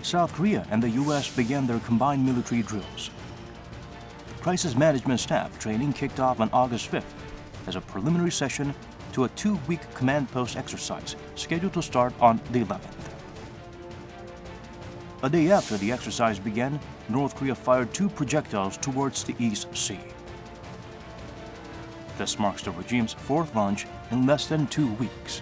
South Korea and the U.S. began their combined military drills. Crisis Management Staff training kicked off on August 5th as a preliminary session to a 2-week command post exercise scheduled to start on the 11th. A day after the exercise began, North Korea fired 2 projectiles towards the East Sea. This marks the regime's 4th launch in less than 2 weeks.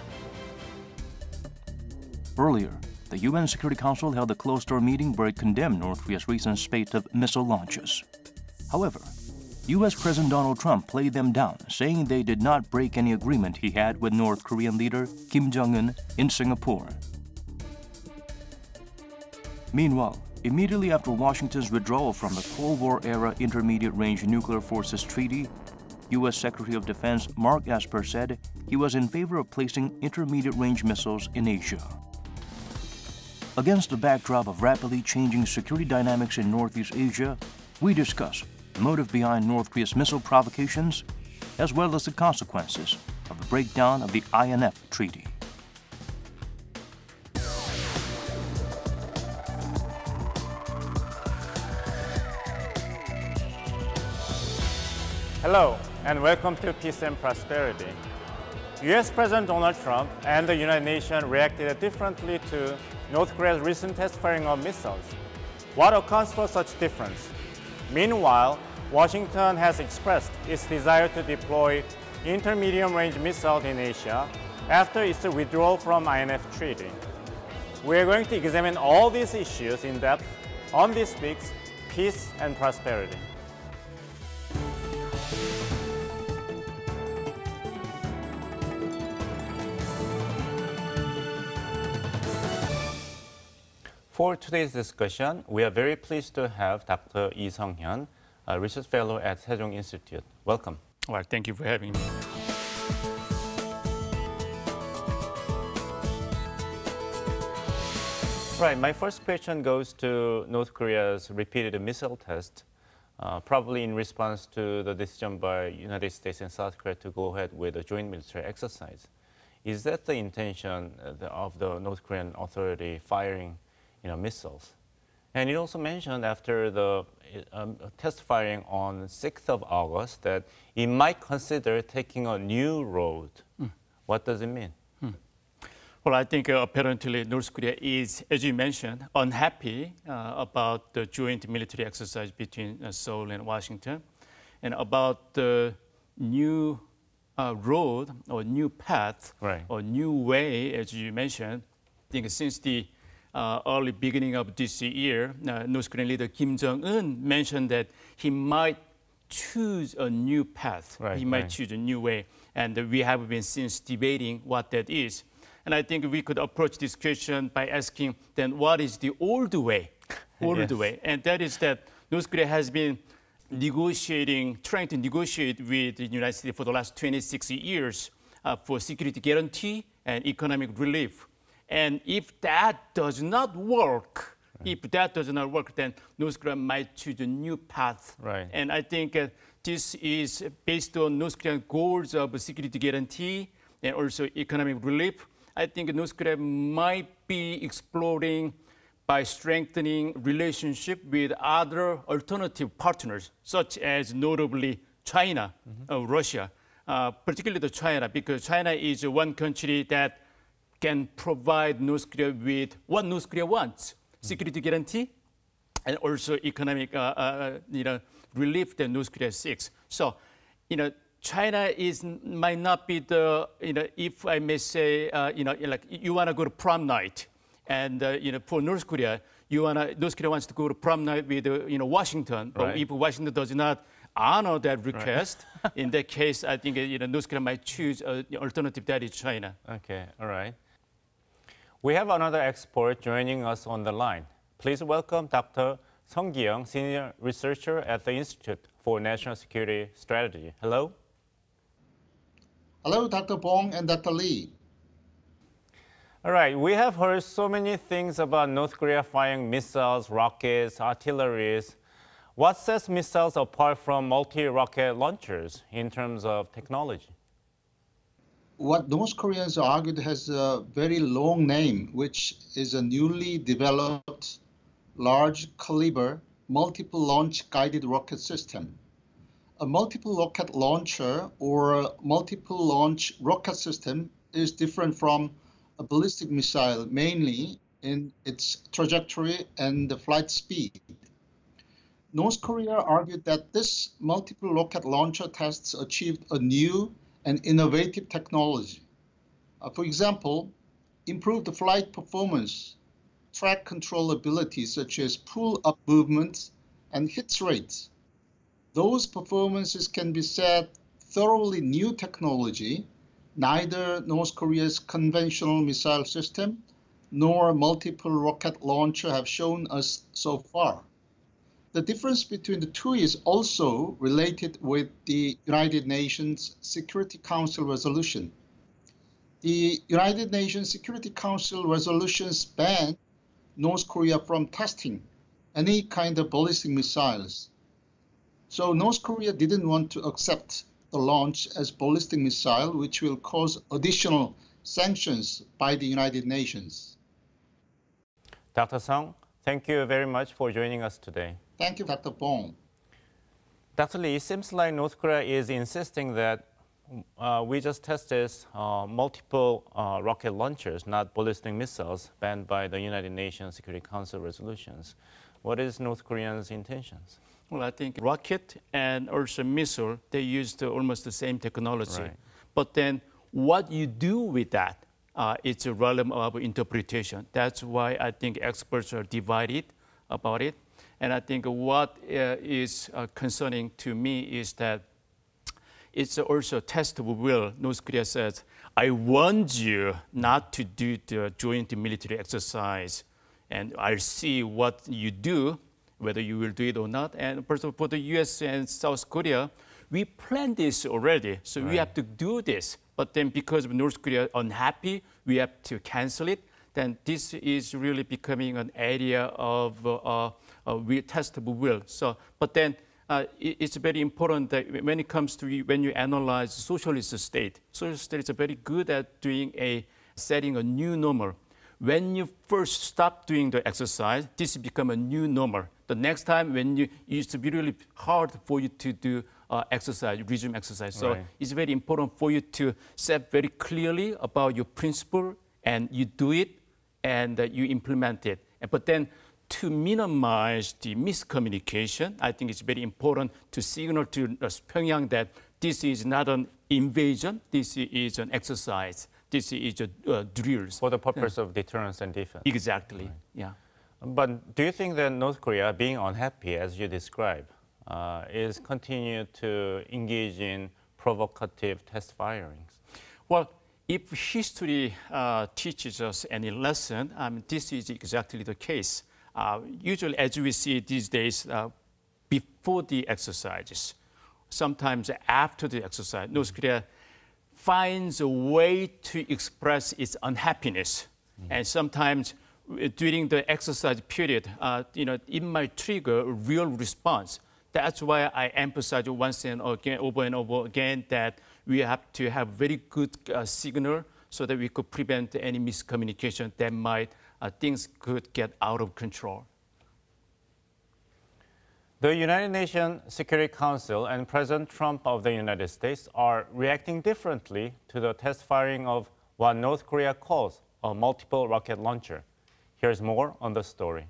Earlier, the UN Security Council held a closed-door meeting where it condemned North Korea's recent spate of missile launches. However, U.S. President Donald Trump played them down, saying they did not break any agreement he had with North Korean leader Kim Jong-un in Singapore. Meanwhile, immediately after Washington's withdrawal from the Cold War-era Intermediate-Range Nuclear Forces Treaty, U.S. Secretary of Defense Mark Esper said he was in favor of placing intermediate-range missiles in Asia. Against the backdrop of rapidly changing security dynamics in Northeast Asia, we discuss the motive behind North Korea's missile provocations, as well as the consequences of the breakdown of the INF Treaty. Hello, and welcome to Peace and Prosperity. U.S. President Donald Trump and the United Nations reacted differently to North Korea's recent test firing of missiles. What accounts for such difference? Meanwhile, Washington has expressed its desire to deploy intermediate-range missiles in Asia after its withdrawal from INF Treaty. We are going to examine all these issues in depth on this week's Peace and Prosperity. For today's discussion, we are very pleased to have Dr. Lee Sung-hyun, a research fellow at Sejong Institute. Welcome. Well, thank you for having me. Right, my first question goes to North Korea's repeated missile test, probably in response to the decision by United States and South Korea to go ahead with a joint military exercise. Is that the intention of the North Korean authority firing missiles? And it also mentioned after the test firing on 6th of August that it might consider taking a new road. What does it mean? Well, I think apparently North Korea is, as you mentioned, unhappy about the joint military exercise between Seoul and Washington, and about the new road or new path, right, or new way, as you mentioned. I think since the early beginning of this year, North Korean leader Kim Jong-un mentioned that he might choose a new path. Right, he might choose a new way. And we have been since debating what that is. And I think we could approach this question by asking, then what is the old way? Old way. And that is that North Korea has been trying to negotiate with the United States for the last 26 years for security guarantee and economic relief. And if that does not work, then North Korea might choose a new path. Right. And I think this is based on North Korean goals of security guarantee and also economic relief. I think North Korea might be exploring by strengthening relationship with other alternative partners, such as notably China, Russia, particularly China, because China is one country that can provide North Korea with what North Korea wants: security guarantee and also economic relief that North Korea seeks. So, China might not be the, if I may say, like you want to go to prom night, and for North Korea, North Korea wants to go to prom night with Washington. But right, if Washington does not honor that request, right, in that case, I think North Korea might choose an alternative, that is China. Okay, all right. We have another expert joining us on the line. Please welcome Dr. Sung Ki-young, Senior Researcher at the Institute for National Security Strategy. Hello. Hello, Dr. Bong and Dr. Lee. All right, we have heard so many things about North Korea firing missiles, rockets, artilleries. What sets missiles apart from multi-rocket launchers in terms of technology? What North Koreans argued has a very long name, which is a newly developed large caliber multiple launch guided rocket system. A multiple rocket launcher or multiple launch rocket system is different from a ballistic missile mainly in its trajectory and the flight speed. North Korea argued that this multiple rocket launcher tests achieved a new and innovative technology. For example, improved flight performance, track controllability such as pull-up movements and hit rates. Those performances can be said thoroughly new technology. Neither North Korea's conventional missile system nor multiple rocket launcher have shown us so far. The difference between the two is also related with the United Nations Security Council resolution. The United Nations Security Council resolutions ban North Korea from testing any kind of ballistic missiles. So North Korea didn't want to accept the launch as ballistic missile, which will cause additional sanctions by the United Nations. Dr. Sung, thank you very much for joining us today. Thank you, Dr. Bong. Dr. Lee, it seems like North Korea is insisting that we just tested multiple rocket launchers, not ballistic missiles, banned by the United Nations Security Council resolutions. What is North Korea's intentions? Well, I think rocket and also missile, they used almost the same technology. Right. But then what you do with that, it's a realm of interpretation. That's why I think experts are divided about it. And I think what is concerning to me is that it's also a test of will. North Korea says, I want you not to do the joint military exercise, and I'll see what you do, whether you will do it or not. And first of all, for the US and South Korea, we planned this already, so we have to do this. But then because of North Korea unhappy, we have to cancel it. Then this is really becoming an area of testable will. So, but then it's very important that when it comes to when you analyze socialist state is very good at setting a new normal. When you first stop doing the exercise, this become a new normal. The next time when it used to be really hard for you to do exercise, resume exercise. So it's very important for you to set very clearly about your principle, and you do it, and you implement it. But then to minimize the miscommunication, I think it's very important to signal to Pyongyang that this is not an invasion, this is an exercise, this is a drills. For the purpose of deterrence and defense. Exactly, yeah. But do you think that North Korea, being unhappy, as you describe, is continue to engage in provocative test firings? Well, if history teaches us any lesson, this is exactly the case. Usually, as we see these days, before the exercises, sometimes after the exercise, North Korea finds a way to express its unhappiness. And sometimes during the exercise period, it might trigger a real response. That's why I emphasize once and again, over and over again, that we have to have very good signal so that we could prevent any miscommunication that might, things could get out of control. The United Nations Security Council and President Trump of the United States are reacting differently to the test firing of what North Korea calls a multiple rocket launcher. Here's more on the story.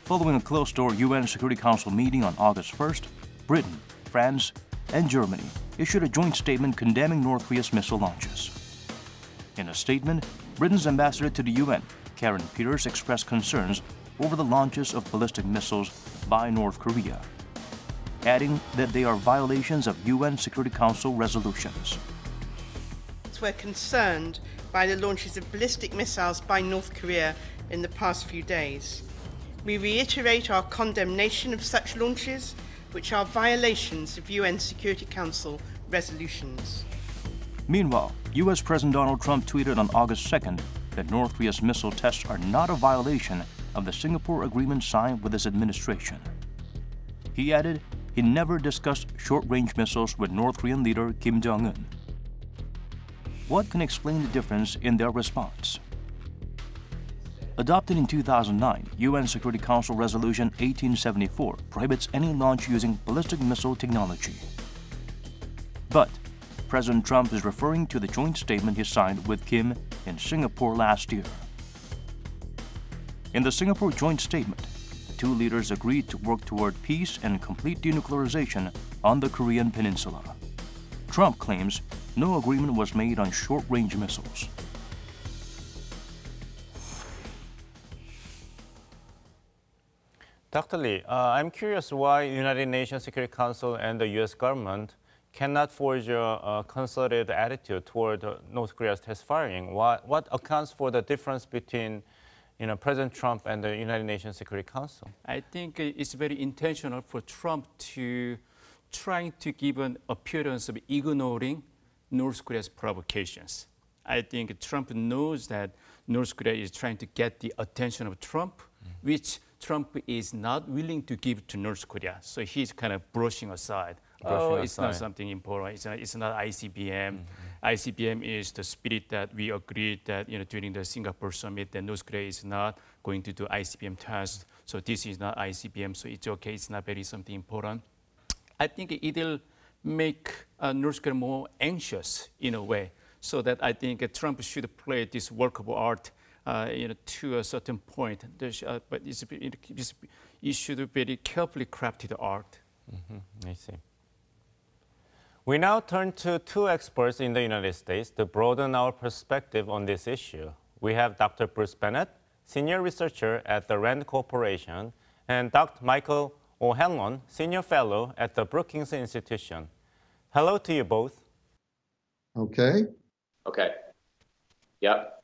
Following a closed-door UN Security Council meeting on August 1st, Britain, France, and Germany issued a joint statement condemning North Korea's missile launches. In a statement, Britain's ambassador to the UN, Karen Peters, expressed concerns over the launches of ballistic missiles by North Korea, adding that they are violations of UN Security Council resolutions. We're concerned by the launches of ballistic missiles by North Korea in the past few days. We reiterate our condemnation of such launches, which are violations of UN Security Council resolutions. Meanwhile, U.S. President Donald Trump tweeted on August 2nd that North Korea's missile tests are not a violation of the Singapore Agreement signed with his administration. He added he never discussed short-range missiles with North Korean leader Kim Jong-un. What can explain the difference in their response? Adopted in 2009, UN Security Council Resolution 1874 prohibits any launch using ballistic missile technology. But President Trump is referring to the joint statement he signed with Kim in Singapore last year. In the Singapore joint statement, the two leaders agreed to work toward peace and complete denuclearization on the Korean Peninsula. Trump claims no agreement was made on short-range missiles. Dr. Lee, I'm curious why the United Nations Security Council and the U.S. government cannot forge a concerted attitude toward North Korea's test firing. What accounts for the difference between President Trump and the United Nations Security Council? I think it's very intentional for Trump to trying to give an appearance of ignoring North Korea's provocations. I think Trump knows that North Korea is trying to get the attention of Trump, which Trump is not willing to give to North Korea. So he's kind of brushing aside. It's not something important. It's not ICBM. ICBM is the spirit that we agreed that during the Singapore summit that North Korea is not going to do ICBM tests. So this is not ICBM. So it's okay. It's not very something important. I think it'll make North Korea more anxious in a way. So that I think Trump should play this work of art, to a certain point. But it should be very carefully crafted art. I see. We now turn to two experts in the United States to broaden our perspective on this issue. We have Dr. Bruce Bennett, Senior Researcher at the RAND Corporation, and Dr. Michael O'Hanlon, Senior Fellow at the Brookings Institution. Hello to you both. Okay. Okay. Yep.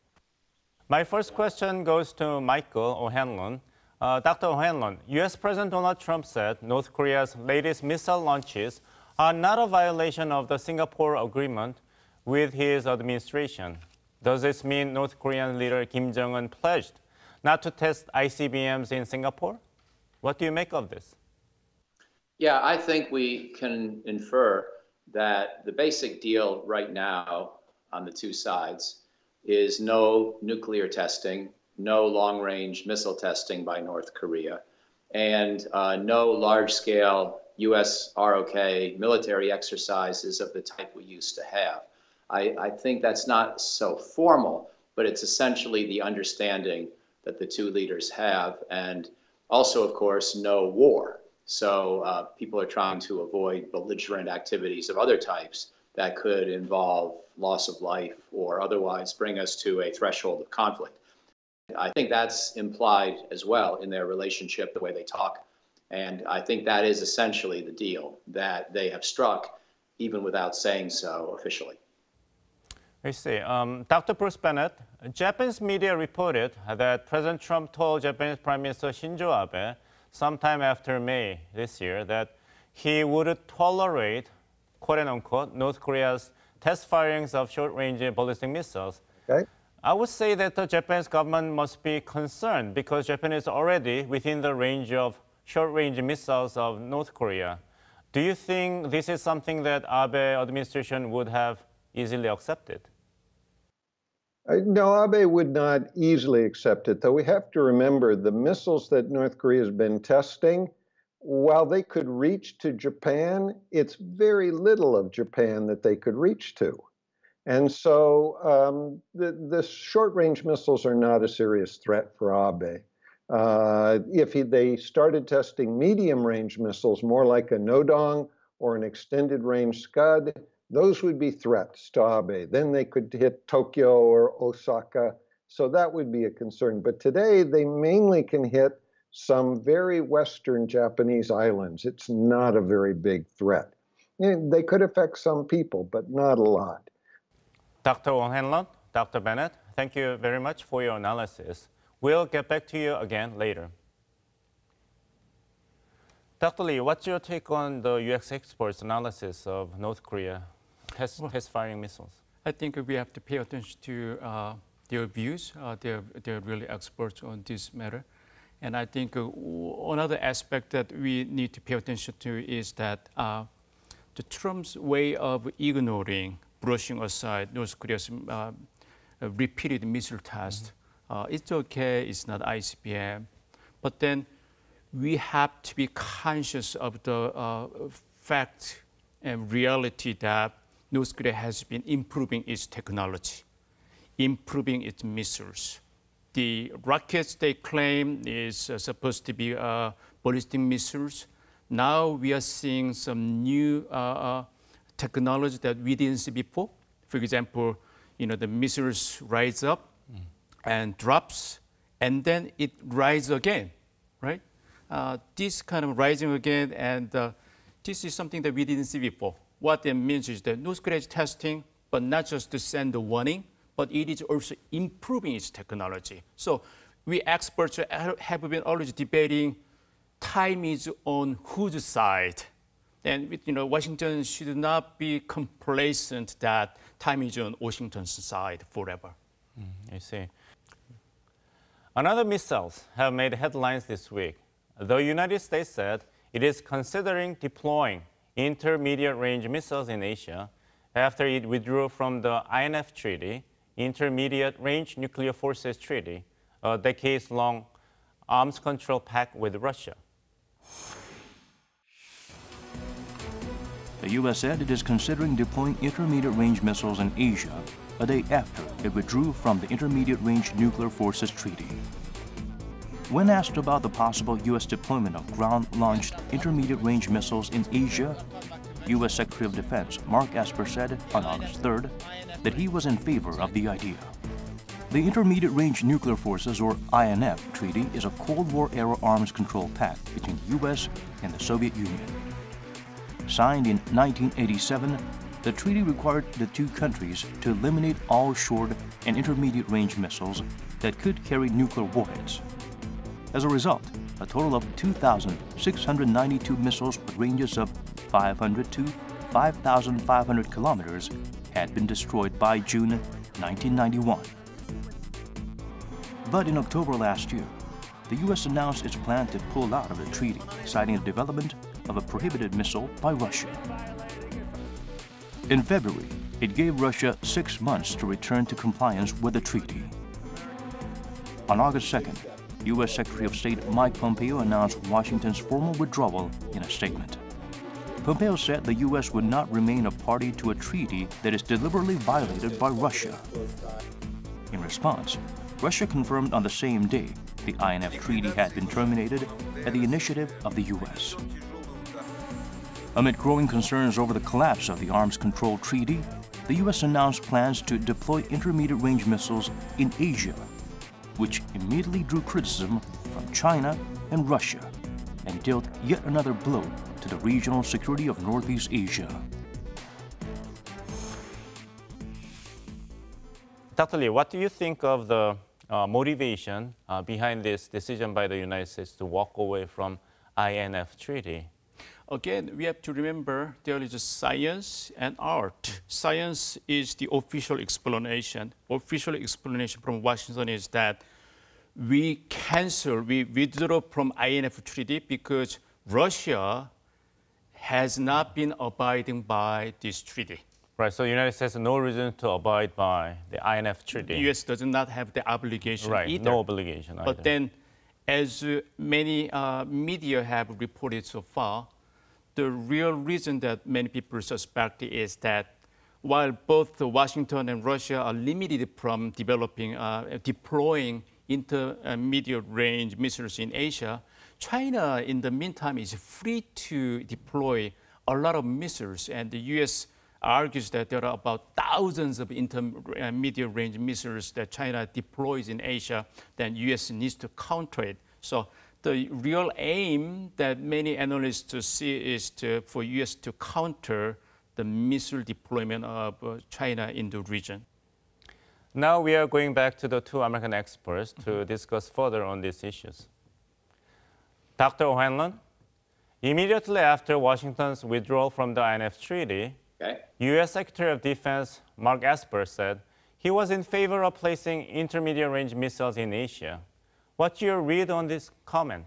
My first question goes to Michael O'Hanlon. Dr. O'Hanlon, U.S. President Donald Trump said North Korea's latest missile launches are not a violation of the Singapore Agreement with his administration. Does this mean North Korean leader Kim Jong-un pledged not to test ICBMs in Singapore? What do you make of this? Yeah, I think we can infer that the basic deal right now on the two sides is no nuclear testing, no long-range missile testing by North Korea, and no large-scale U.S. ROK military exercises of the type we used to have. I think that's not so formal, but it's essentially the understanding that the two leaders have, and also, of course, no war. So people are trying to avoid belligerent activities of other types that could involve loss of life or otherwise bring us to a threshold of conflict. I think that's implied as well in their relationship, the way they talk. And I think that is essentially the deal that they have struck, even without saying so officially. I see. Dr. Bruce Bennett, Japanese media reported that President Trump told Japanese Prime Minister Shinzo Abe sometime after May this year that he would tolerate, quote unquote, North Korea's test firings of short-range ballistic missiles. Okay. I would say that the Japanese government must be concerned because Japan is already within the range of short-range missiles of North Korea. Do you think this is something that Abe administration would have easily accepted? No, Abe would not easily accept it, though we have to remember the missiles that North Korea has been testing, while they could reach to Japan, it's very little of Japan that they could reach to. And so the short-range missiles are not a serious threat for Abe. If they started testing medium-range missiles, more like a Nodong or an extended-range Scud, those would be threats to Abe. Then they could hit Tokyo or Osaka, so that would be a concern. But today, they mainly can hit some very western Japanese islands. It's not a very big threat. They could affect some people, but not a lot. Dr. O'Hanlon, Dr. Bennett, thank you very much for your analysis. We'll get back to you again later. Dr. Lee, what's your take on the U.S. experts' analysis of North Korea test firing missiles? I think we have to pay attention to their views. They're really experts on this matter. And I think another aspect that we need to pay attention to is that the Trump's way of ignoring brushing aside North Korea's repeated missile test. It's okay, it's not ICBM, but then we have to be conscious of the fact and reality that North Korea has been improving its technology, improving its missiles. The rockets they claim is supposed to be ballistic missiles. Now we are seeing some new technology that we didn't see before. For example, the missiles rise up and drops, and then it rises again, right? This kind of rising again, and this is something that we didn't see before. What that means is that North Korea is testing, but not just to send a warning, but it is also improving its technology. So we experts have been always debating time is on whose side. And Washington should not be complacent that time is on Washington's side forever. I see. Another missiles have made headlines this week. The United States said it is considering deploying intermediate-range missiles in Asia after it withdrew from the INF Treaty, Intermediate-Range Nuclear Forces Treaty, a decades-long arms control pact with Russia. The U.S. said it is considering deploying intermediate-range missiles in Asia a day after it withdrew from the Intermediate-Range Nuclear Forces Treaty. When asked about the possible U.S. deployment of ground-launched intermediate-range missiles in Asia, U.S. Secretary of Defense Mark Esper said on August 3rd that he was in favor of the idea. The Intermediate-Range Nuclear Forces, or INF, treaty is a Cold War-era arms control pact between the U.S. and the Soviet Union. Signed in 1987, the treaty required the two countries to eliminate all short and intermediate-range missiles that could carry nuclear warheads. As a result, a total of 2,692 missiles with ranges of 500 to 5,500 kilometers had been destroyed by June 1991. But in October last year, the U.S. announced its plan to pull out of the treaty, citing the development of a prohibited missile by Russia. In February, it gave Russia 6 months to return to compliance with the treaty. On August 2nd, U.S. Secretary of State Mike Pompeo announced Washington's formal withdrawal in a statement. Pompeo said the U.S. would not remain a party to a treaty that is deliberately violated by Russia. In response, Russia confirmed on the same day the INF treaty had been terminated at the initiative of the U.S. Amid growing concerns over the collapse of the Arms Control Treaty, the U.S. announced plans to deploy intermediate-range missiles in Asia, which immediately drew criticism from China and Russia and dealt yet another blow to the regional security of Northeast Asia. Dr. Lee, what do you think of the motivation behind this decision by the United States to walk away from INF Treaty? Again, we have to remember there is a science and art. Science is the official explanation. Official explanation from Washington is that we withdraw from INF Treaty because Russia has not been abiding by this treaty. Right, so the United States has no reason to abide by the INF Treaty. The U.S. does not have the obligation either. No obligation either. But then, as many media have reported so far, the real reason that many people suspect is that while both Washington and Russia are limited from deploying intermediate-range missiles in Asia, China, in the meantime, is free to deploy a lot of missiles, and the U.S. argues that there are about thousands of intermediate-range missiles that China deploys in Asia, then U.S. needs to counter it. So the real aim that many analysts see is for U.S. to counter the missile deployment of China in the region. Now we are going back to the two American experts to discuss further on these issues. Dr. O'Hanlon, immediately after Washington's withdrawal from the INF Treaty, U.S. Secretary of Defense Mark Esper said he was in favor of placing intermediate-range missiles in Asia. What's your read on this comment?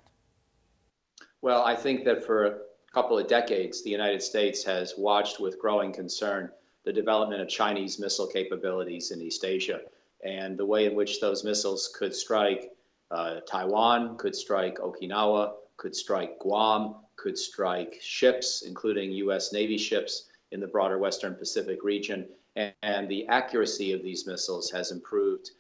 Well, I think that for a couple of decades, the United States has watched with growing concern the development of Chinese missile capabilities in East Asia and the way in which those missiles could strike Taiwan, could strike Okinawa, could strike Guam, could strike ships, including U.S. Navy ships in the broader Western Pacific region. And the accuracy of these missiles has improved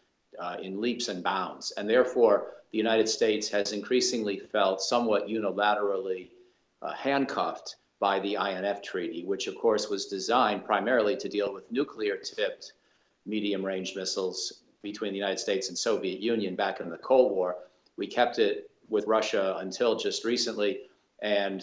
in leaps and bounds. And therefore, the United States has increasingly felt somewhat unilaterally handcuffed by the INF Treaty, which of course was designed primarily to deal with nuclear-tipped medium-range missiles between the United States and Soviet Union back in the Cold War. We kept it with Russia until just recently, and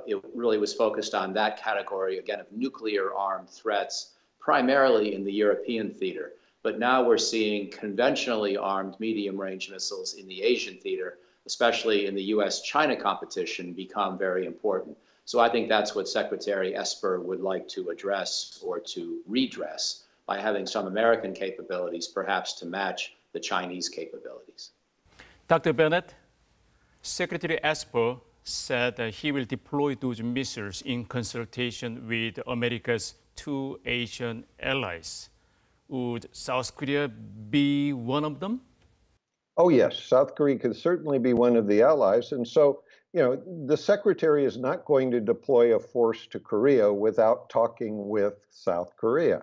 it really was focused on that category, again, of nuclear-armed threats, primarily in the European theater. But now we're seeing conventionally armed medium-range missiles in the Asian theater, especially in the US-China competition, become very important. So I think that's what Secretary Esper would like to address or to redress by having some American capabilities, perhaps to match the Chinese capabilities. Dr. Bennett, Secretary Esper said that he will deploy those missiles in consultation with America's two Asian allies. Would South Korea be one of them? Oh, yes, South Korea could certainly be one of the allies. And so, you know, the secretary is not going to deploy a force to Korea without talking with South Korea.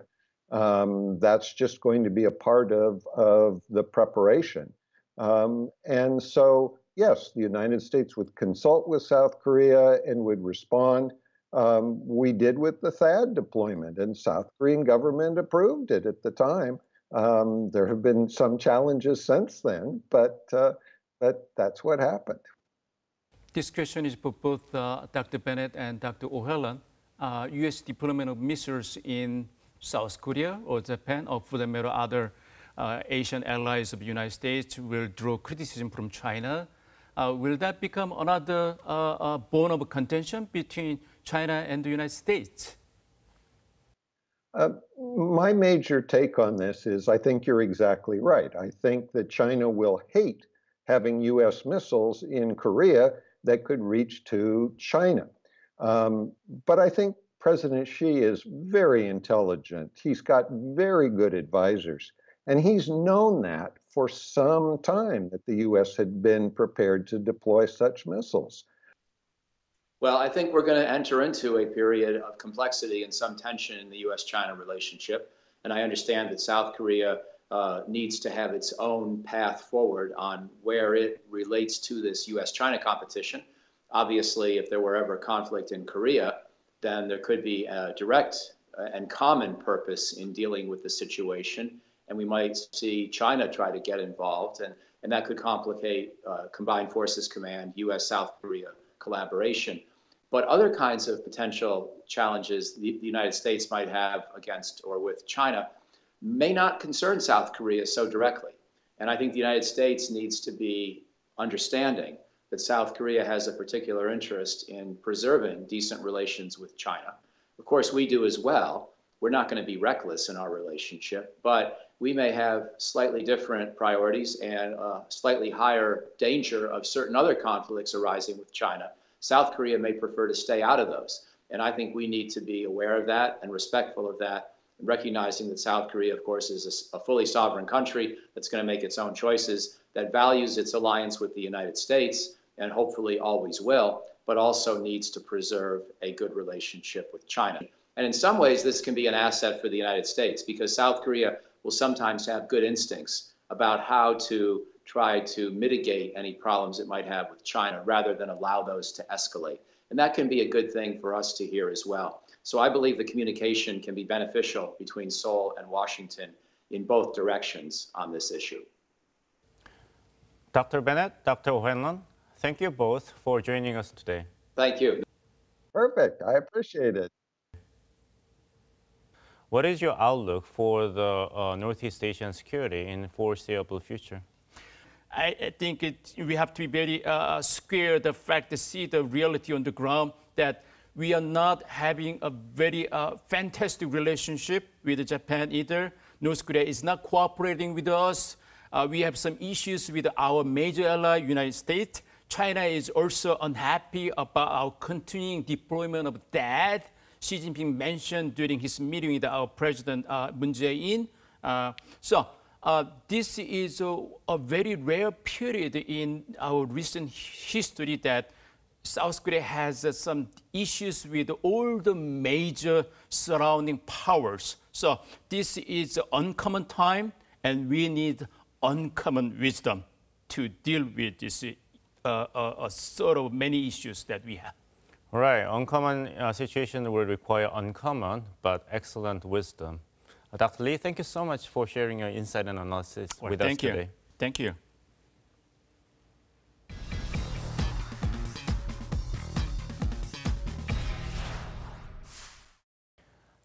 That's just going to be a part of the preparation. And so, yes, the United States would consult with South Korea and would respond. We did with the THAAD deployment, and South Korean government approved it at the time. There have been some challenges since then, but that's what happened. This question is for both Dr. Bennett and Dr. O'Hanlon. U.S. deployment of missiles in South Korea or Japan, or for that matter, other Asian allies of the United States will draw criticism from China. Will that become another bone of contention between China and the United States? My major take on this is I think you're exactly right. I think that China will hate having U.S. missiles in Korea that could reach to China. But I think President Xi is very intelligent. He's got very good advisors. And he's known that for some time, that the U.S. had been prepared to deploy such missiles. Well, I think we're going to enter into a period of complexity and some tension in the U.S.-China relationship. And I understand that South Korea needs to have its own path forward on where it relates to this U.S.-China competition. Obviously, if there were ever conflict in Korea, then there could be a direct and common purpose in dealing with the situation. And we might see China try to get involved, and that could complicate Combined Forces Command, U.S.-South Korea collaboration. But other kinds of potential challenges the United States might have against or with China may not concern South Korea so directly. And I think the United States needs to be understanding that South Korea has a particular interest in preserving decent relations with China. Of course, we do as well. We're not going to be reckless in our relationship, but we may have slightly different priorities and slightly higher danger of certain other conflicts arising with China. South Korea may prefer to stay out of those. And I think we need to be aware of that and respectful of that, recognizing that South Korea, of course, is a fully sovereign country that's going to make its own choices, that values its alliance with the United States and hopefully always will, but also needs to preserve a good relationship with China. And in some ways, this can be an asset for the United States because South Korea will sometimes have good instincts about how to try to mitigate any problems it might have with China rather than allow those to escalate. And that can be a good thing for us to hear as well. So I believe the communication can be beneficial between Seoul and Washington in both directions on this issue. Dr. Bennett, Dr. O'Hanlon, thank you both for joining us today. Thank you. Perfect. I appreciate it. What is your outlook for the Northeast Asian security in the foreseeable future? I think we have to be very square the fact to see the reality on the ground that we are not having a very fantastic relationship with Japan either. North Korea is not cooperating with us. We have some issues with our major ally, United States. China is also unhappy about our continuing deployment of THAAD. Xi Jinping mentioned during his meeting with our President Moon Jae-in. This is a very rare period in our recent history that South Korea has some issues with all the major surrounding powers. So this is an uncommon time, and we need uncommon wisdom to deal with this sort of many issues that we have. Right, uncommon situation will require uncommon but excellent wisdom. Dr. Lee, thank you so much for sharing your insight and analysis with us today. Thank you.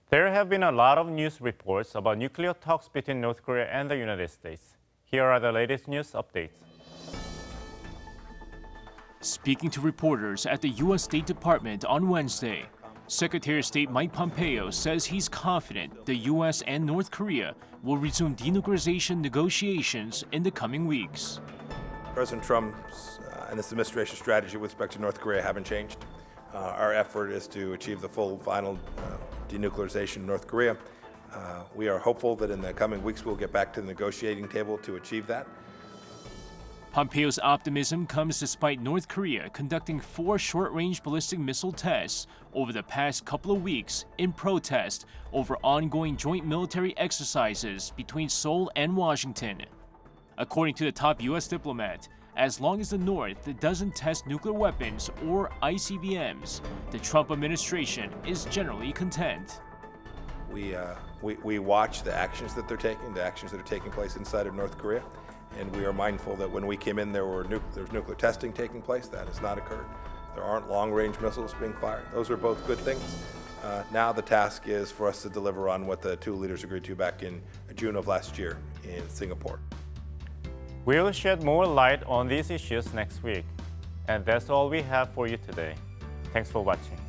There have been a lot of news reports about nuclear talks between North Korea and the United States. Here are the latest news updates. Speaking to reporters at the U.S. State Department on Wednesday, Secretary of State Mike Pompeo says he's confident the U.S. and North Korea will resume denuclearization negotiations in the coming weeks. President Trump's and this administration's strategy with respect to North Korea haven't changed. Our effort is to achieve the full final denuclearization of North Korea. We are hopeful that in the coming weeks we'll get back to the negotiating table to achieve that. Pompeo's optimism comes despite North Korea conducting 4 short-range ballistic missile tests over the past couple of weeks in protest over ongoing joint military exercises between Seoul and Washington. According to the top U.S. diplomat, as long as the North doesn't test nuclear weapons or ICBMs, the Trump administration is generally content. We watch the actions that they're taking, the actions that are taking place inside of North Korea. And we are mindful that when we came in, there was nuclear testing taking place. That has not occurred. There aren't long-range missiles being fired. Those are both good things. Now the task is for us to deliver on what the 2 leaders agreed to back in June of last year in Singapore. We'll shed more light on these issues next week. And that's all we have for you today. Thanks for watching.